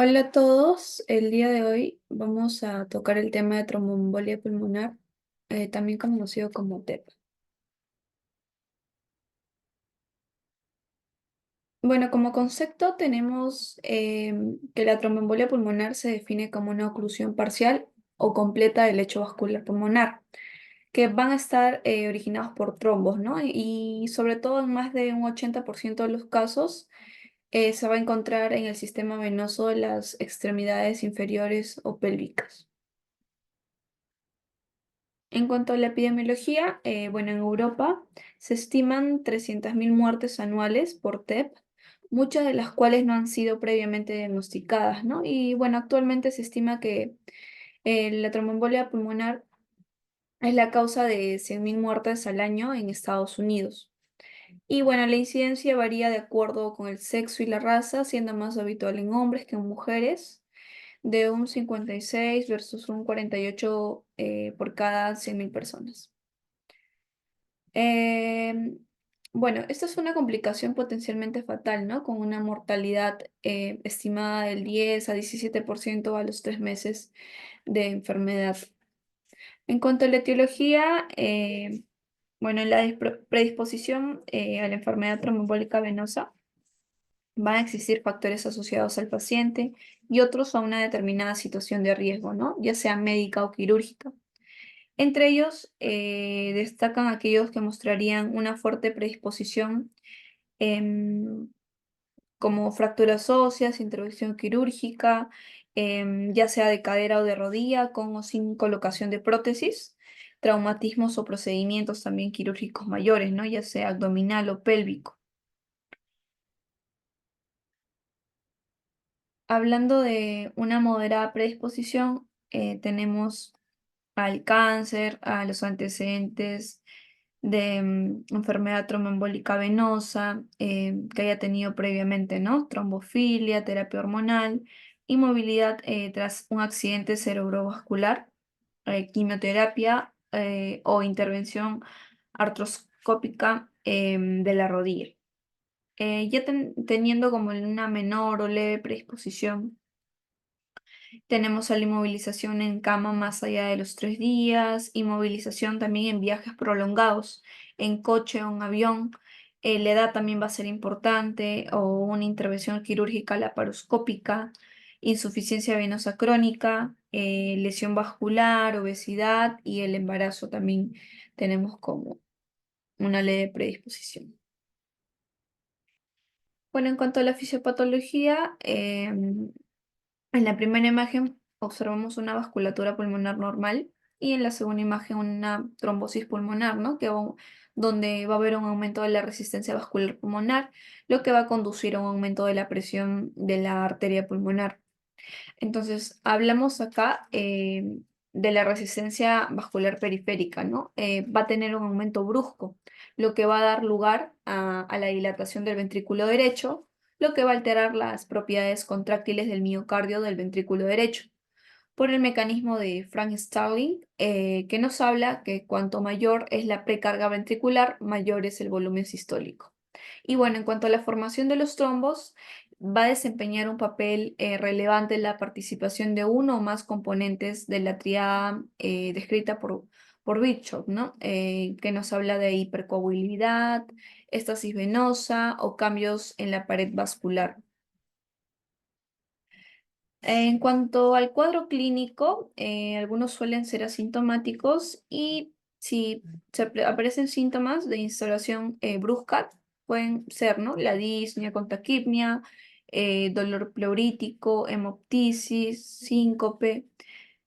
Hola a todos, el día de hoy vamos a tocar el tema de tromboembolia pulmonar, también conocido como TEP. Bueno, como concepto tenemos que la tromboembolia pulmonar se define como una oclusión parcial o completa del lecho vascular pulmonar, que van a estar originados por trombos, ¿no? Y sobre todo en más de un 80% de los casos se va a encontrar en el sistema venoso de las extremidades inferiores o pélvicas. En cuanto a la epidemiología, bueno, en Europa se estiman 300.000 muertes anuales por TEP, muchas de las cuales no han sido previamente diagnosticadas, ¿no? Y bueno, actualmente se estima que la tromboembolia pulmonar es la causa de 100.000 muertes al año en Estados Unidos. Y bueno, la incidencia varía de acuerdo con el sexo y la raza, siendo más habitual en hombres que en mujeres, de un 56 versus un 48 por cada 100.000 personas. Em, bueno, esta es una complicación potencialmente fatal, ¿no? Con una mortalidad estimada del 10 a 17% a los 3 meses de enfermedad. En cuanto a la etiología, bueno, en la predisposición a la enfermedad tromboembólica venosa van a existir factores asociados al paciente y otros a una determinada situación de riesgo, ¿no? Ya sea médica o quirúrgica. Entre ellos destacan aquellos que mostrarían una fuerte predisposición em, como fracturas óseas, intervención quirúrgica, ya sea de cadera o de rodilla, con o sin colocación de prótesis, traumatismos o procedimientos también quirúrgicos mayores, ¿no? Ya sea abdominal o pélvico. Hablando de una moderada predisposición, tenemos al cáncer, a los antecedentes de enfermedad tromboembólica venosa, que haya tenido previamente, ¿no? Trombofilia, terapia hormonal, inmovilidad tras un accidente cerebrovascular, quimioterapia o intervención artroscópica de la rodilla. Ya teniendo como una menor o leve predisposición, tenemos a la inmovilización en cama más allá de los 3 días, inmovilización también en viajes prolongados, en coche o en avión. La edad también va a ser importante, o una intervención quirúrgica laparoscópica, insuficiencia venosa crónica, lesión vascular, obesidad y el embarazo también tenemos como una leve predisposición. Bueno, en cuanto a la fisiopatología, en la primera imagen observamos una vasculatura pulmonar normal y en la segunda imagen una trombosis pulmonar, ¿no? Donde va a haber un aumento de la resistencia vascular pulmonar, lo que va a conducir a un aumento de la presión de la arteria pulmonar. Entonces, hablamos acá de la resistencia vascular periférica, ¿no? Va a tener un aumento brusco, lo que va a dar lugar a la dilatación del ventrículo derecho, lo que va a alterar las propiedades contráctiles del miocardio del ventrículo derecho, por el mecanismo de Frank Starling, que nos habla que cuanto mayor es la precarga ventricular, mayor es el volumen sistólico. Y bueno, en cuanto a la formación de los trombos, va a desempeñar un papel relevante en la participación de uno o más componentes de la tríada descrita por Bishop, ¿no? Que nos habla de hipercoagulabilidad, estasis venosa o cambios en la pared vascular. En cuanto al cuadro clínico, algunos suelen ser asintomáticos y si aparecen síntomas de instalación brusca, pueden ser, ¿no? La disnea con taquipnia, dolor pleurítico, hemoptisis, síncope.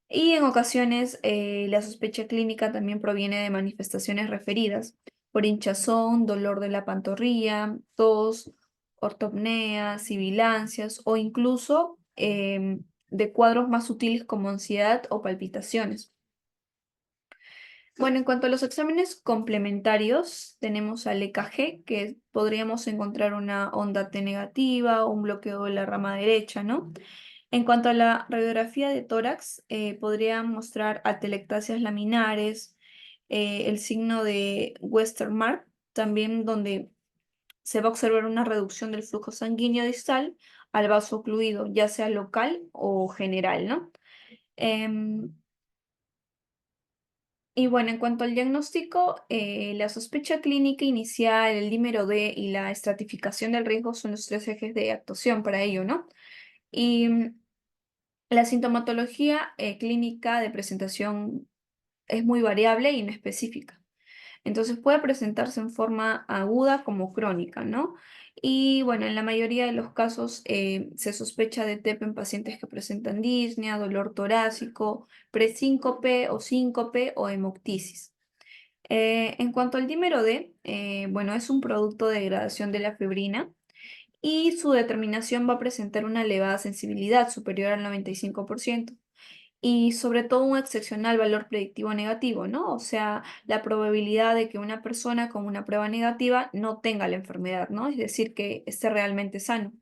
Y en ocasiones la sospecha clínica también proviene de manifestaciones referidas por hinchazón, dolor de la pantorrilla, tos, ortopnea, sibilancias o incluso de cuadros más sutiles como ansiedad o palpitaciones. Bueno, en cuanto a los exámenes complementarios, tenemos al EKG, que podríamos encontrar una onda T negativa o un bloqueo de la rama derecha, ¿no? En cuanto a la radiografía de tórax, podría mostrar atelectasias laminares, el signo de Westermarck, también donde se va a observar una reducción del flujo sanguíneo distal al vaso ocluido, ya sea local o general, ¿no? Em, y bueno, en cuanto al diagnóstico, la sospecha clínica inicial, el dímero D y la estratificación del riesgo son los tres ejes de actuación para ello, ¿no? Y la sintomatología clínica de presentación es muy variable e inespecífica. Entonces puede presentarse en forma aguda como crónica, ¿no? Y bueno, en la mayoría de los casos se sospecha de TEP en pacientes que presentan disnea, dolor torácico, presíncope o síncope o hemoptisis. En cuanto al dímero D, bueno, es un producto de degradación de la fibrina y su determinación va a presentar una elevada sensibilidad superior al 95% y sobre todo un excepcional valor predictivo negativo, ¿no? O sea, la probabilidad de que una persona con una prueba negativa no tenga la enfermedad, ¿no? Es decir, que esté realmente sano.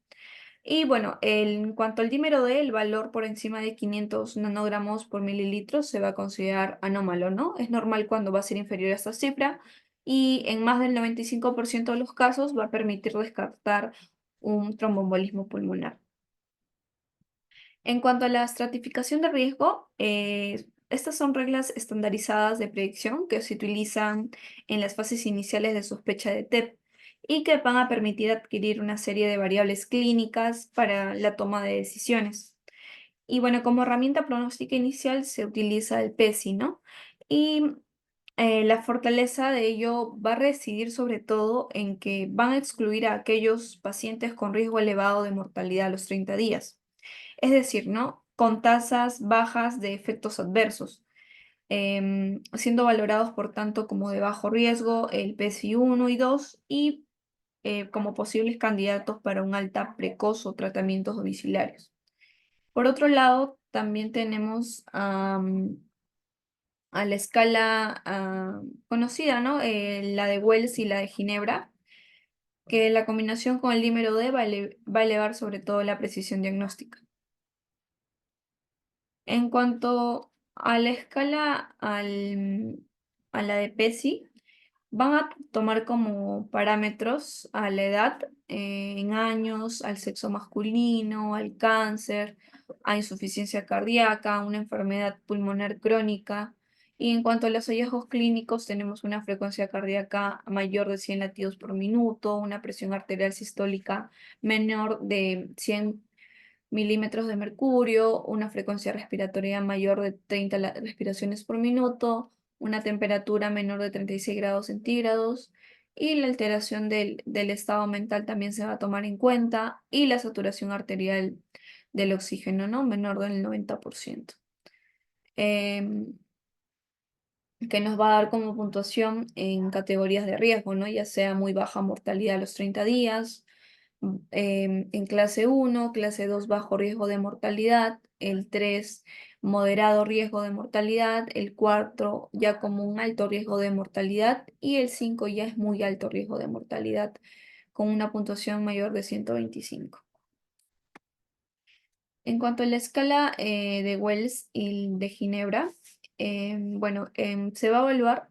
Y bueno, en cuanto al dímero D, el valor por encima de 500 nanogramos por mililitro se va a considerar anómalo, ¿no? Es normal cuando va a ser inferior a esta cifra y en más del 95% de los casos va a permitir descartar un tromboembolismo pulmonar. En cuanto a la estratificación de riesgo, estas son reglas estandarizadas de predicción que se utilizan en las fases iniciales de sospecha de TEP y que van a permitir adquirir una serie de variables clínicas para la toma de decisiones. Y bueno, como herramienta pronóstica inicial se utiliza el PESI, ¿no? Y la fortaleza de ello va a residir sobre todo en que van a excluir a aquellos pacientes con riesgo elevado de mortalidad a los 30 días. Es decir, ¿no? Con tasas bajas de efectos adversos, siendo valorados por tanto como de bajo riesgo el PSI 1 y 2 y como posibles candidatos para un alta precoz o tratamientos domiciliarios. Por otro lado, también tenemos a la escala conocida, ¿no? La de Wells y la de Ginebra, que la combinación con el dímero D va a elevar sobre todo la precisión diagnóstica. En cuanto a la escala a la de PESI, van a tomar como parámetros a la edad, en años, al sexo masculino, al cáncer, a insuficiencia cardíaca, una enfermedad pulmonar crónica. Y en cuanto a los hallazgos clínicos, tenemos una frecuencia cardíaca mayor de 100 latidos por minuto, una presión arterial sistólica menor de 100 milímetros de mercurio, una frecuencia respiratoria mayor de 30 respiraciones por minuto, una temperatura menor de 36 grados centígrados y la alteración del estado mental también se va a tomar en cuenta y la saturación arterial del oxígeno, ¿no? Menor del 90%. Em, que nos va a dar como puntuación en categorías de riesgo, ¿no? Ya sea muy baja mortalidad a los 30 días, en clase 1, clase 2 bajo riesgo de mortalidad, el 3 moderado riesgo de mortalidad, el 4 ya como un alto riesgo de mortalidad y el 5 ya es muy alto riesgo de mortalidad con una puntuación mayor de 125. En cuanto a la escala de Wells y de Ginebra, bueno, se va a evaluar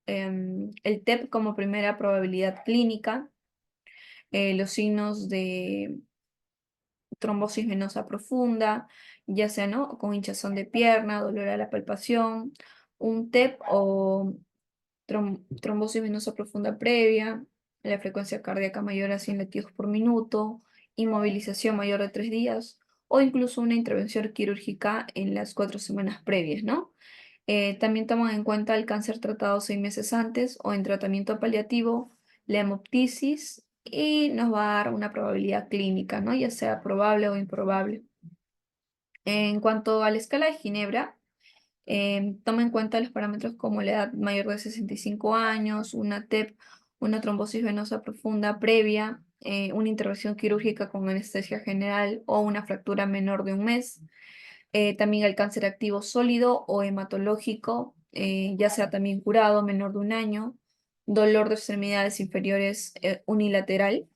el TEP como primera probabilidad clínica, los signos de trombosis venosa profunda, ya sea, ¿no? Con hinchazón de pierna, dolor a la palpación, un TEP o trombosis venosa profunda previa, la frecuencia cardíaca mayor a 100 latidos por minuto, inmovilización mayor de 3 días o incluso una intervención quirúrgica en las 4 semanas previas, ¿no? También toman en cuenta el cáncer tratado 6 meses antes o en tratamiento paliativo, la hemoptisis y nos va a dar una probabilidad clínica, ¿no? Ya sea probable o improbable. En cuanto a la escala de Ginebra, toma en cuenta los parámetros como la edad mayor de 65 años, una TEP, una trombosis venosa profunda previa, una intervención quirúrgica con anestesia general o una fractura menor de un mes. También el cáncer activo sólido o hematológico, ya sea también curado, menor de un año, dolor de extremidades inferiores unilateral,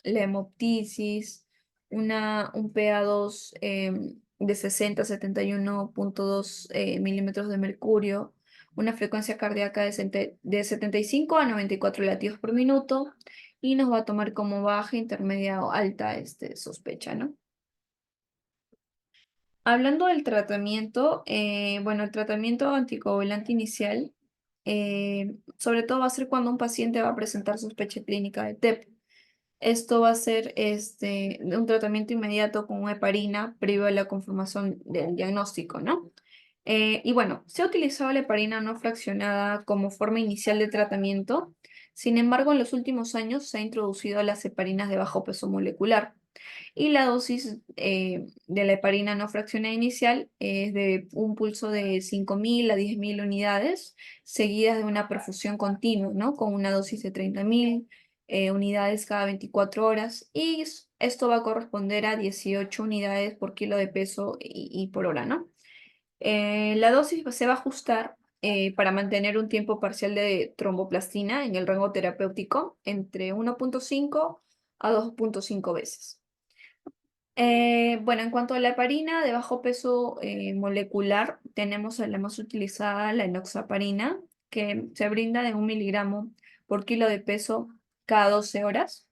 la hemoptisis, un PA2 de 60 a 71,2 milímetros de mercurio, una frecuencia cardíaca de 75 a 94 latidos por minuto y nos va a tomar como baja, intermedia o alta sospecha, ¿no? Hablando del tratamiento, bueno, el tratamiento anticoagulante inicial, sobre todo va a ser cuando un paciente va a presentar sospecha clínica de TEP. Esto va a ser un tratamiento inmediato con heparina previo a la confirmación del diagnóstico, ¿no? Y bueno, se ha utilizado la heparina no fraccionada como forma inicial de tratamiento. Sin embargo, en los últimos años se ha introducido las heparinas de bajo peso molecular. Y la dosis de la heparina no fraccionada inicial es de un pulso de 5.000 a 10.000 unidades, seguidas de una perfusión continua, ¿no? Con una dosis de 30.000 unidades cada 24 horas. Y esto va a corresponder a 18 unidades por kilo de peso y por hora, ¿no? La dosis se va a ajustar para mantener un tiempo parcial de tromboplastina en el rango terapéutico entre 1,5 a 2,5 veces. Bueno, en cuanto a la heparina de bajo peso molecular, tenemos la más utilizada, la enoxaparina, que se brinda de 1 miligramo por kilo de peso cada 12 horas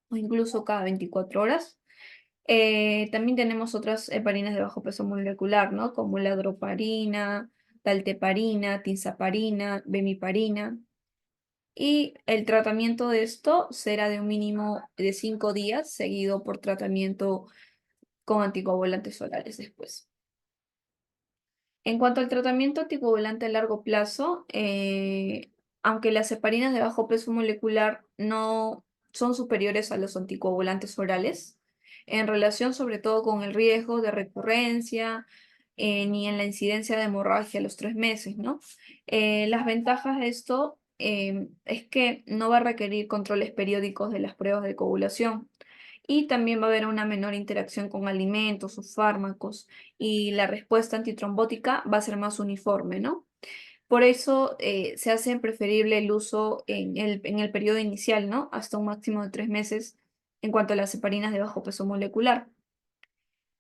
o incluso cada 24 horas. También tenemos otras heparinas de bajo peso molecular, ¿no? Como la droparina, dalteparina, tinzaparina, bemiparina. Y el tratamiento de esto será de un mínimo de 5 días, seguido por tratamiento con anticoagulantes orales después. En cuanto al tratamiento anticoagulante a largo plazo, aunque las heparinas de bajo peso molecular no son superiores a los anticoagulantes orales, en relación sobre todo con el riesgo de recurrencia, ni en la incidencia de hemorragia a los 3 meses, ¿no? Las ventajas de esto es que no va a requerir controles periódicos de las pruebas de coagulación y también va a haber una menor interacción con alimentos o fármacos y la respuesta antitrombótica va a ser más uniforme, ¿no? Por eso se hace preferible el uso en el periodo inicial, ¿no? Hasta un máximo de 3 meses en cuanto a las heparinas de bajo peso molecular.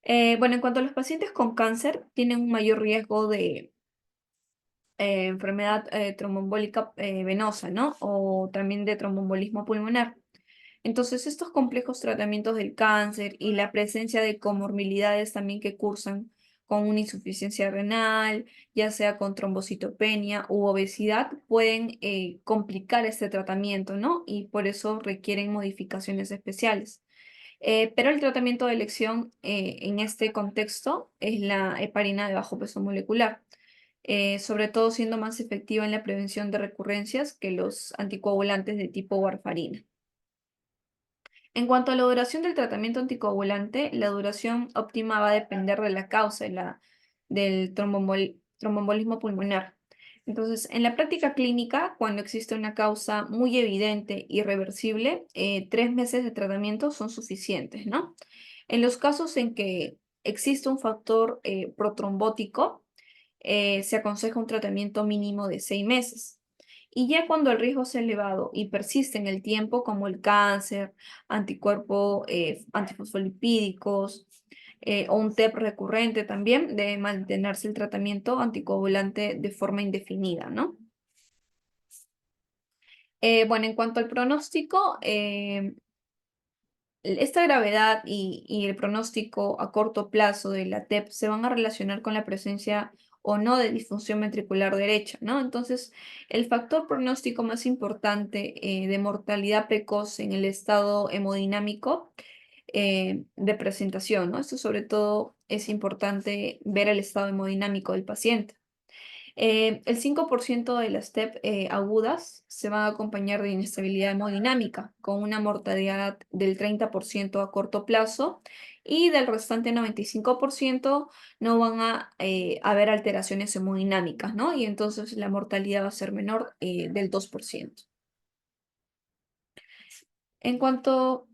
Bueno, en cuanto a los pacientes con cáncer, tienen un mayor riesgo de enfermedad tromboembólica venosa, ¿no? O también de tromboembolismo pulmonar. Entonces, estos complejos tratamientos del cáncer y la presencia de comorbilidades también que cursan con una insuficiencia renal, ya sea con trombocitopenia u obesidad, pueden complicar este tratamiento, ¿no? Y por eso requieren modificaciones especiales. Pero el tratamiento de elección en este contexto es la heparina de bajo peso molecular, sobre todo siendo más efectiva en la prevención de recurrencias que los anticoagulantes de tipo warfarina. En cuanto a la duración del tratamiento anticoagulante, la duración óptima va a depender de la causa del tromboembolismo pulmonar. Entonces, en la práctica clínica, cuando existe una causa muy evidente y reversible, 3 meses de tratamiento son suficientes, ¿no? En los casos en que existe un factor protrombótico, se aconseja un tratamiento mínimo de 6 meses. Y ya cuando el riesgo es elevado y persiste en el tiempo, como el cáncer, anticuerpos antifosfolipídicos o un TEP recurrente también, debe mantenerse el tratamiento anticoagulante de forma indefinida, ¿no? Bueno, en cuanto al pronóstico, esta gravedad y el pronóstico a corto plazo de la TEP se van a relacionar con la presencia o no de disfunción ventricular derecha, ¿no? Entonces, el factor pronóstico más importante de mortalidad precoz en el estado hemodinámico de presentación, ¿no? Esto sobre todo es importante ver el estado hemodinámico del paciente. El 5% de las TEP agudas se van a acompañar de inestabilidad hemodinámica, con una mortalidad del 30% a corto plazo y del restante 95% no van a haber alteraciones hemodinámicas, ¿no? Y entonces la mortalidad va a ser menor del 2%. En cuanto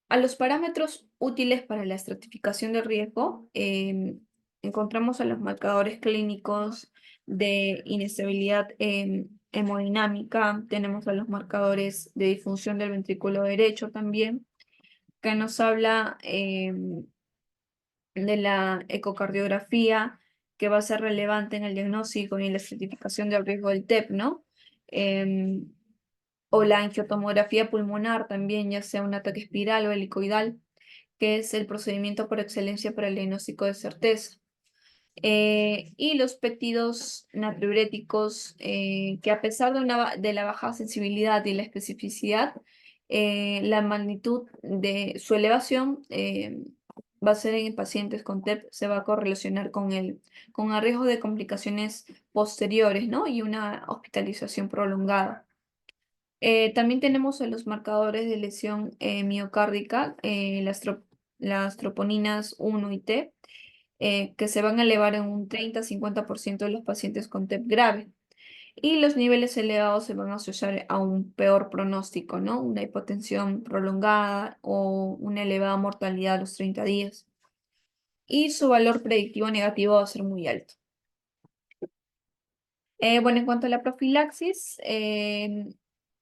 a los parámetros útiles para la estratificación de riesgo, encontramos a los marcadores clínicos de inestabilidad hemodinámica, tenemos a los marcadores de disfunción del ventrículo derecho también, que nos habla de la ecocardiografía, que va a ser relevante en el diagnóstico y en la estratificación del riesgo del TEP, ¿no? Em, o la angiotomografía pulmonar también, ya sea un ataque espiral o helicoidal, que es el procedimiento por excelencia para el diagnóstico de certeza. Y los péptidos natriuréticos, que a pesar de la baja sensibilidad y la especificidad, la magnitud de su elevación va a ser en pacientes con TEP, se va a correlacionar con el riesgo de complicaciones posteriores, ¿no? Y una hospitalización prolongada. También tenemos los marcadores de lesión miocárdica, las troponinas 1 y T, que se van a elevar en un 30-50% de los pacientes con TEP grave. Y los niveles elevados se van a asociar a un peor pronóstico, ¿no? Una hipotensión prolongada o una elevada mortalidad a los 30 días. Y su valor predictivo negativo va a ser muy alto. Bueno, en cuanto a la profilaxis,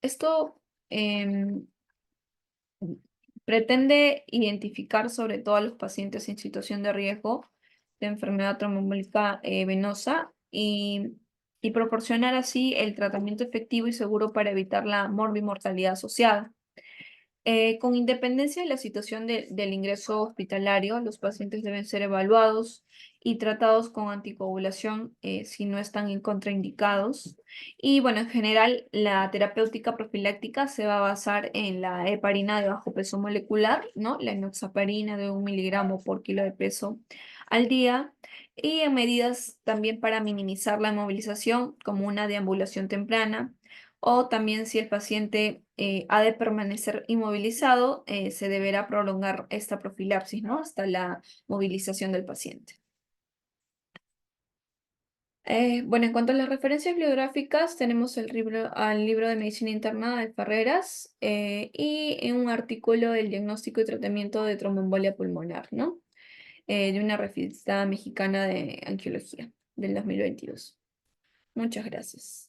esto em, pretende identificar sobre todo a los pacientes en situación de riesgo de enfermedad tromboembólica venosa y proporcionar así el tratamiento efectivo y seguro para evitar la morbimortalidad asociada. Con independencia de la situación del ingreso hospitalario, los pacientes deben ser evaluados y tratados con anticoagulación si no están contraindicados. Y bueno, en general, la terapéutica profiláctica se va a basar en la heparina de bajo peso molecular, ¿no? La enoxaparina de 1 miligramo por kilo de peso al día, y en medidas también para minimizar la inmovilización, como una deambulación temprana o también si el paciente ha de permanecer inmovilizado, se deberá prolongar esta profilaxis, ¿no? Hasta la movilización del paciente. Bueno, en cuanto a las referencias bibliográficas, tenemos al libro de Medicina Interna de Ferreras y en un artículo del diagnóstico y tratamiento de tromboembolia pulmonar, ¿no? De una revista mexicana de angiología del 2022. Muchas gracias.